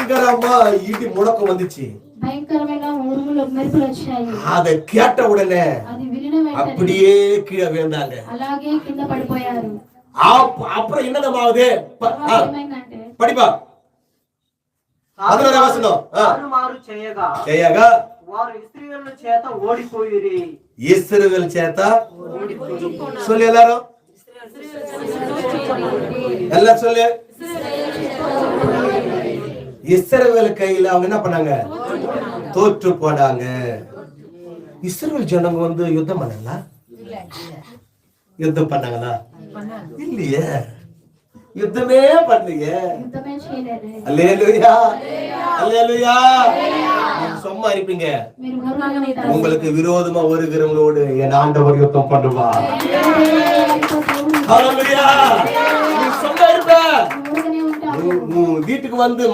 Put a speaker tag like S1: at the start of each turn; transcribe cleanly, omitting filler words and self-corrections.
S1: பயங்கரமா இடி முழக்கம் வந்துச்சு.
S2: பயங்கரమైన ఉరుములు మెరుపులు వచ్చాయి.
S1: அதை கேட்ட உடனே
S2: అది వినిన వెంటనే
S1: அப்படியே கீழே விழுந்தாங்க.
S2: అలాగే కింద పడిపోయారు.
S1: அப்புறம் என்னதமாவது
S2: ఏమైందంటే
S1: படிப்பா 11వ వచనం.
S3: వారు
S1: చేయగా
S3: వారు ఇశ్రాయేలు చేత ఓడిపోయిరి.
S1: இஸ்ரவேல் చేత சொல்லு எல்லாரும் எல்லாம் சொல்லு. இஸ்ரவேல் கையில அவங்க என்ன பண்ணாங்க? தோற்று போனாங்க. இஸ்ரவேல் ஜனங்க வந்து யுத்தம் பண்ணாங்களா? யுத்தம் பண்ணாங்களா? இல்லையே, யுத்தமே பண்ணலையே.
S2: యుద్ధమే చేయలేదు.
S1: அல்லேலூயா அல்லேலூயா. சும்மா இருப்பீங்க,
S2: మీరు ఊరుగానే ఉంటారు.
S1: உங்களுக்கு விரோதமா வருகிறவங்களோடு என் ஆண்டவர் யுத்தம் பண்ணுவார். ஹalleluya. நீ சும்மா இருப்ப,
S2: ఊరుగానే ఉంటారు.
S1: வீட்டுக்கு வந்து